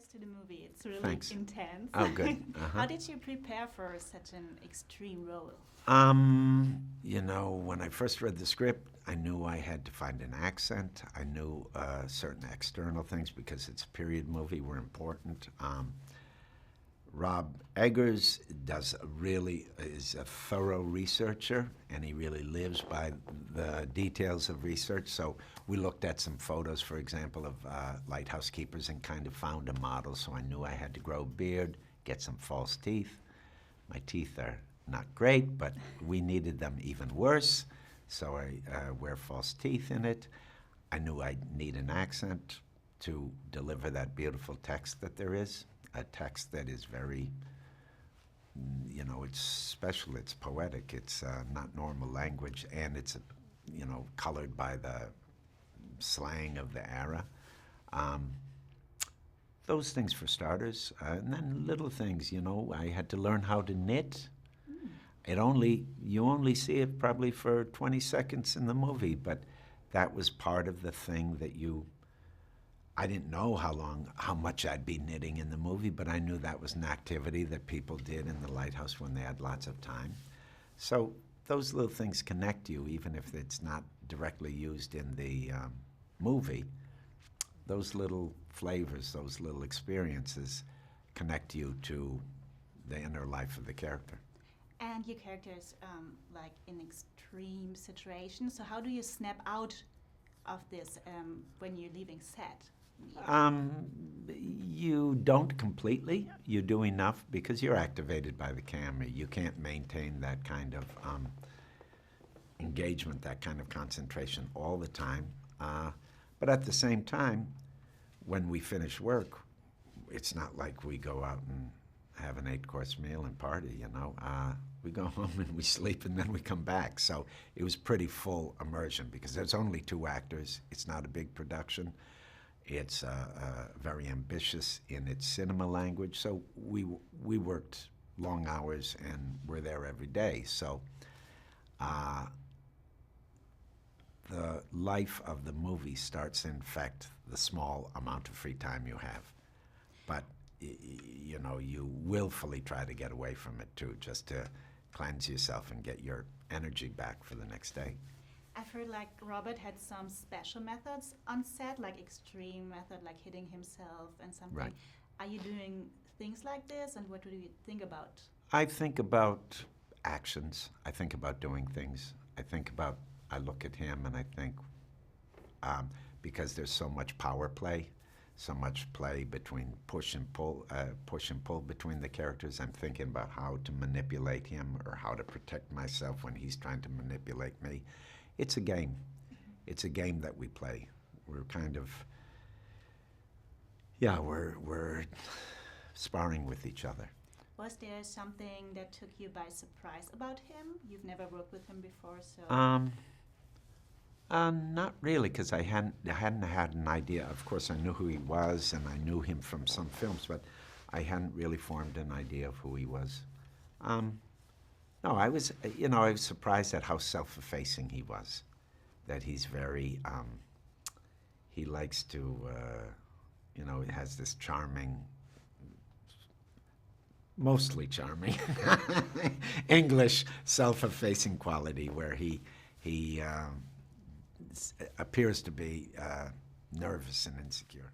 tickets to the movie. It's really Thanks. intense. Oh, good. How did you prepare for such an extreme role? You know, when I first read the script, I knew I had to find an accent. I knew certain external things because it's a period movie were important. Rob Eggers is a thorough researcher, and he really lives by the details of research. So we looked at some photos, for example, of lighthouse keepers and kind of found a model. So I knew I had to grow a beard, get some false teeth. My teeth are not great, but we needed them even worse. So I wear false teeth in it. I knew I'd need an accent to deliver that beautiful text that there is. A text that is very, you know, it's special, it's poetic, it's not normal language, and it's, you know, colored by the slang of the era. Those things for starters, and then little things, you know, I had to learn how to knit. You only see it probably for 20 seconds in the movie, but that was part of the thing that I didn't know how much I'd be knitting in the movie, but I knew that was an activity that people did in the lighthouse when they had lots of time. So those little things connect you, even if it's not directly used in the movie. Those little flavors, those little experiences connect you to the inner life of the character. And your character is like in extreme situations. So how do you snap out of this when you're leaving set? You don't completely. You do enough because you're activated by the camera. You can't maintain that kind of engagement, that kind of concentration all the time. But at the same time, when we finish work, it's not like we go out and have an 8-course meal and party, you know. We go home and we sleep and then we come back. So it was pretty full immersion because there's only 2 actors. It's not a big production. It's very ambitious in its cinema language. So we worked long hours and we're there every day. So the life of the movie starts to infect the small amount of free time you have. But you know, you willfully try to get away from it too, just to cleanse yourself and get your energy back for the next day. I've heard like Robert had some special methods on set, like extreme method, like hitting himself and something. Right. Are you doing things like this, and what do you think about? I think about actions. I think about doing things. I look at him and I think, because there's so much power play, so much play between push and pull between the characters. I'm thinking about how to manipulate him or how to protect myself when he's trying to manipulate me. It's a game. It's a game that we play. We're kind of, we're sparring with each other. Was there something that took you by surprise about him? You've never worked with him before, so. Not really, because I hadn't had an idea. Of course, I knew who he was, and I knew him from some films, but I hadn't really formed an idea of who he was. No, I was surprised at how self-effacing he was. That he's very, he likes to, he has this charming, mostly charming, English self-effacing quality where he appears to be nervous and insecure.